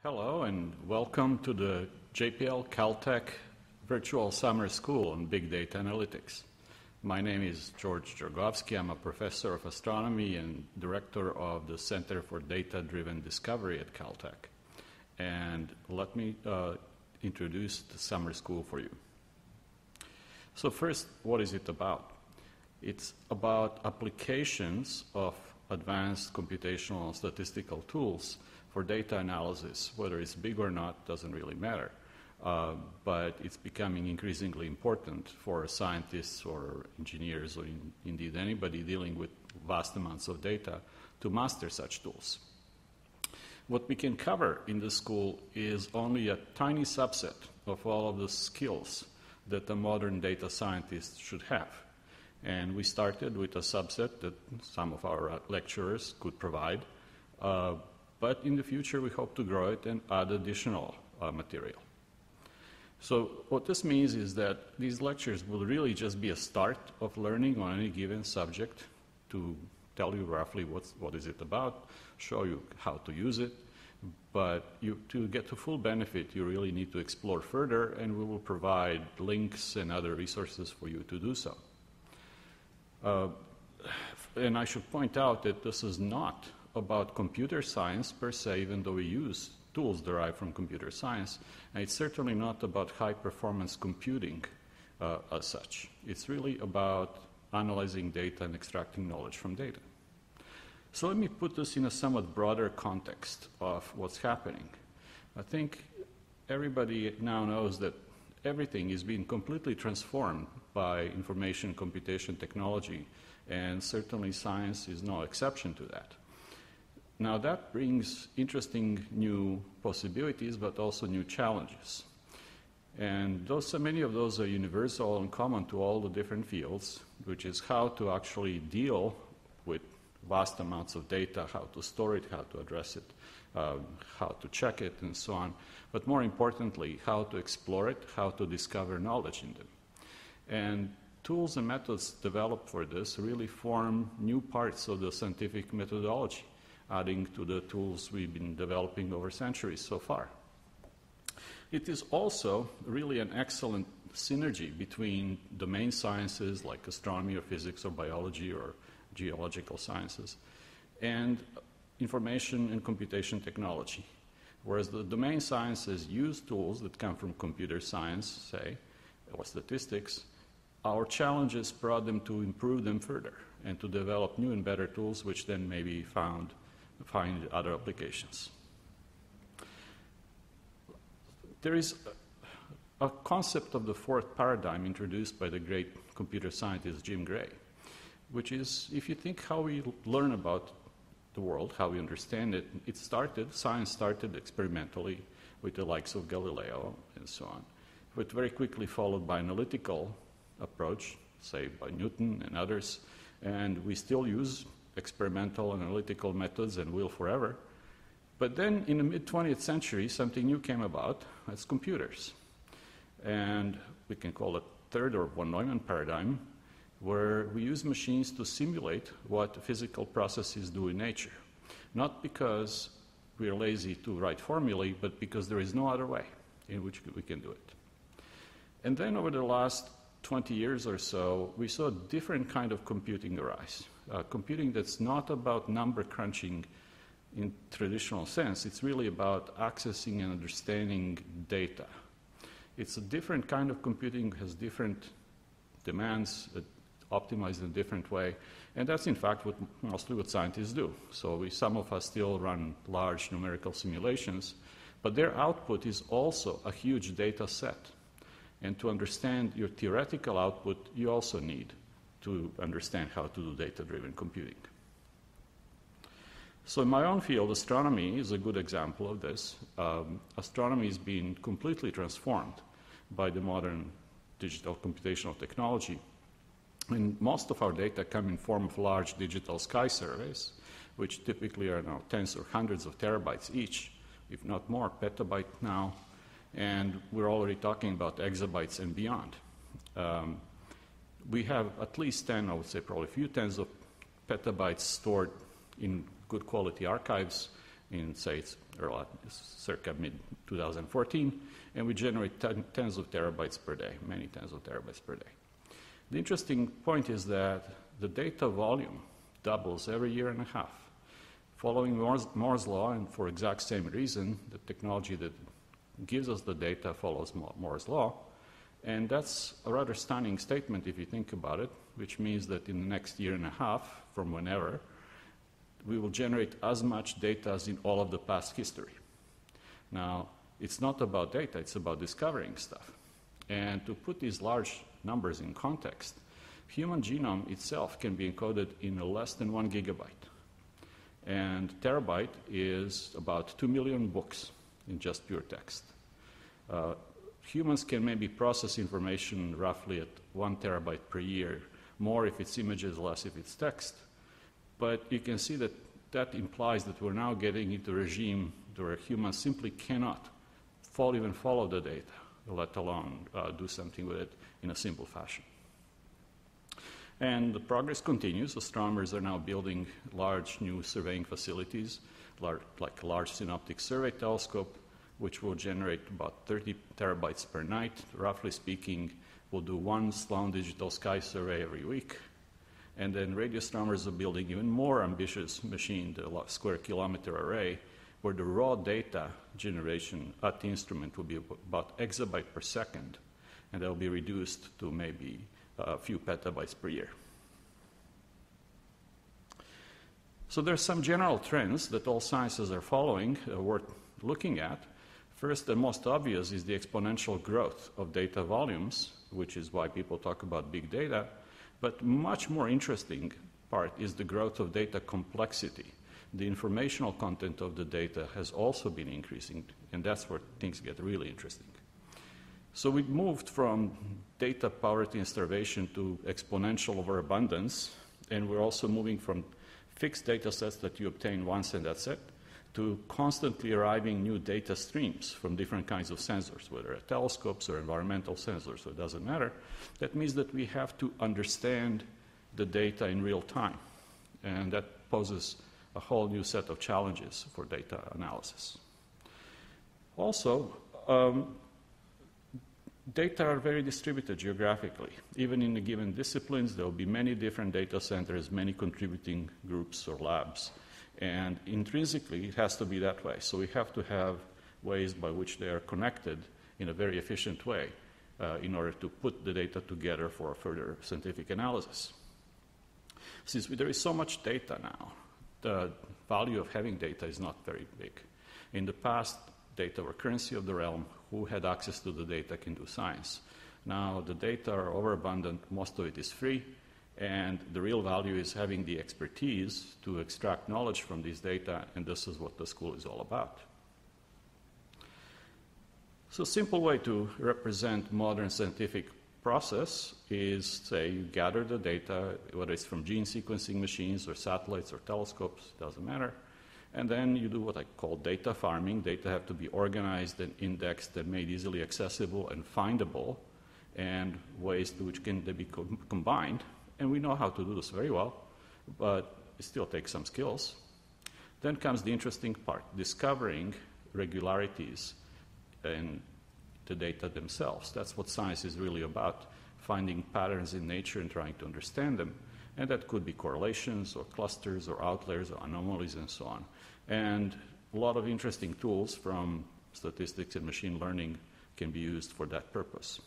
Hello and welcome to the JPL Caltech Virtual Summer School on Big Data Analytics. My name is Djorgovski. I'm a professor of astronomy and director of the Center for Data-Driven Discovery at Caltech. And let me introduce the summer school for you. So first, what is it about? It's about applications of advanced computational and statistical tools for data analysis. Whether it's big or not doesn't really matter, but it's becoming increasingly important for scientists or engineers or indeed anybody dealing with vast amounts of data to master such tools. What we can cover in this school is only a tiny subset of all of the skills that a modern data scientist should have. And we started with a subset that some of our lecturers could provide, but in the future we hope to grow it and add additional material. So what this means is that these lectures will really just be a start of learning on any given subject to tell you roughly what is it about, show you how to use it, but to get to full benefit you really need to explore further, and we will provide links and other resources for you to do so. And I should point out that this is not about computer science per se, even though we use tools derived from computer science, and it's certainly not about high-performance computing as such. It's really about analyzing data and extracting knowledge from data. So let me put this in a somewhat broader context of what's happening. I think everybody now knows that everything is being completely transformed by information computation technology, and certainly science is no exception to that. Now that brings interesting new possibilities, but also new challenges. And many of those are universal and common to all the different fields, which is how to actually deal with vast amounts of data, how to store it, how to address it, how to check it, and so on. But more importantly, how to explore it, how to discover knowledge in them. And tools and methods developed for this really form new parts of the scientific methodology, adding to the tools we've been developing over centuries so far. It is also really an excellent synergy between domain sciences like astronomy or physics or biology or geological sciences and information and computation technology. Whereas the domain sciences use tools that come from computer science, say, or statistics, our challenges brought them to improve them further and to develop new and better tools which then may be find other applications. There is a concept of the fourth paradigm introduced by the great computer scientist Jim Gray, which is, if you think how we learn about the world, how we understand it, science started experimentally with the likes of Galileo and so on, but very quickly followed by analytical approach, say by Newton and others, and we still use experimental analytical methods and will forever. But then in the mid-20th century, something new came about, that's computers. And we can call it third or von Neumann paradigm, where we use machines to simulate what physical processes do in nature. Not because we're lazy to write formulae, but because there is no other way in which we can do it. And then over the last 20 years or so, we saw a different kind of computing arise. Computing that's not about number crunching in traditional sense. It's really about accessing and understanding data. It's a different kind of computing, has different demands, optimized in a different way, and that's in fact mostly what scientists do. So some of us still run large numerical simulations, but their output is also a huge data set. And to understand your theoretical output, you also need to understand how to do data-driven computing. So in my own field, astronomy is a good example of this. Astronomy is being completely transformed by the modern digital computational technology. And most of our data come in form of large digital sky surveys, which typically are now tens or hundreds of terabytes each, if not more, petabyte now. And we're already talking about exabytes and beyond. We have at least 10, I would say probably a few tens of petabytes stored in good quality archives, in, say, it's circa mid-2014, and we generate tens of terabytes per day, many tens of terabytes per day. The interesting point is that the data volume doubles every year and a half. Following Moore's law, and for exact same reason, the technology that gives us the data follows Moore's law, and that's a rather stunning statement if you think about it, which means that in the next year and a half, from whenever, we will generate as much data as in all of the past history. Now, it's not about data, it's about discovering stuff. And to put these large numbers in context, human genome itself can be encoded in less than 1 gigabyte. And terabyte is about 2 million books in just pure text. Humans can maybe process information roughly at 1 terabyte per year, more if it's images, less if it's text. But you can see that that implies that we're now getting into a regime where humans simply cannot even follow the data, let alone do something with it in a simple fashion. And the progress continues. Astronomers are now building large new surveying facilities, like a large synoptic survey telescope, which will generate about 30 terabytes per night. Roughly speaking, we'll do 1 Sloan digital sky survey every week. And then radio astronomers are building even more ambitious machine, the square kilometer array, where the raw data generation at the instrument will be about exabyte per second, and that will be reduced to maybe a few petabytes per year. So there's some general trends that all sciences are following worth looking at. First and most obvious is the exponential growth of data volumes, which is why people talk about big data. But much more interesting part is the growth of data complexity. The informational content of the data has also been increasing, and that's where things get really interesting. So we moved from data poverty and starvation to exponential overabundance, and we're also moving from fixed data sets that you obtain once and that's it, to constantly arriving new data streams from different kinds of sensors, whether telescopes or environmental sensors, so it doesn't matter. That means that we have to understand the data in real time, and that poses a whole new set of challenges for data analysis. Also, data are very distributed geographically. Even in the given disciplines, there will be many different data centers, many contributing groups or labs. And intrinsically, it has to be that way. So we have to have ways by which they are connected in a very efficient way in order to put the data together for further scientific analysis. Since there is so much data now, the value of having data is not very big. In the past, data were currency of the realm. Who had access to the data can do science. Now the data are overabundant. Most of it is free. And the real value is having the expertise to extract knowledge from these data, and this is what the school is all about. So a simple way to represent modern scientific process is, say, you gather the data, whether it's from gene sequencing machines or satellites or telescopes, doesn't matter, and then you do what I call data farming. Data have to be organized and indexed and made easily accessible and findable, and ways to which can they be combined. And we know how to do this very well, but it still takes some skills. Then comes the interesting part, discovering regularities in the data themselves. That's what science is really about, finding patterns in nature and trying to understand them. And that could be correlations or clusters or outliers or anomalies and so on. And a lot of interesting tools from statistics and machine learning can be used for that purpose.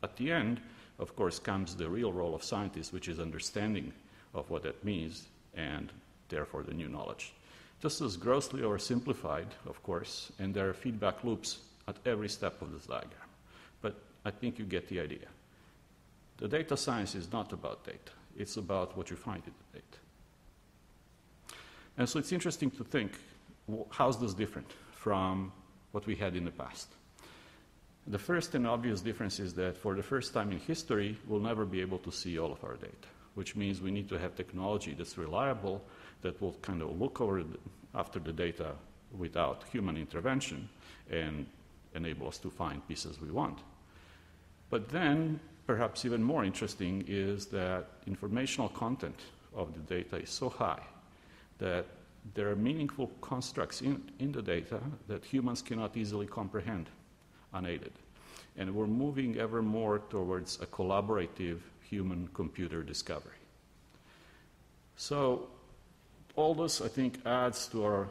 At the end, of course, comes the real role of scientists, which is understanding of what that means and therefore the new knowledge. This is grossly oversimplified, of course, and there are feedback loops at every step of this diagram. But I think you get the idea. The data science is not about data. It's about what you find in the data. And so it's interesting to think, how's this different from what we had in the past? The first and obvious difference is that for the first time in history, we'll never be able to see all of our data, which means we need to have technology that's reliable, that will kind of look over after the data without human intervention and enable us to find pieces we want. But then, perhaps even more interesting is that informational content of the data is so high that there are meaningful constructs in the data that humans cannot easily comprehend unaided. And we're moving ever more towards a collaborative human-computer discovery. So all this, I think, adds to our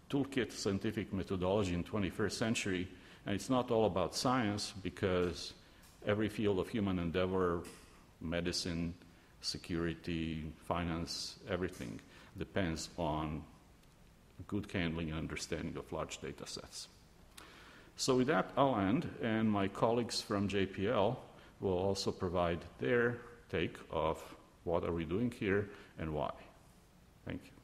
toolkit scientific methodology in 21st century. And it's not all about science, because every field of human endeavor, medicine, security, finance, everything depends on good handling and understanding of large data sets. So with that, I'll end, and my colleagues from JPL will also provide their take of what are we doing here and why. Thank you.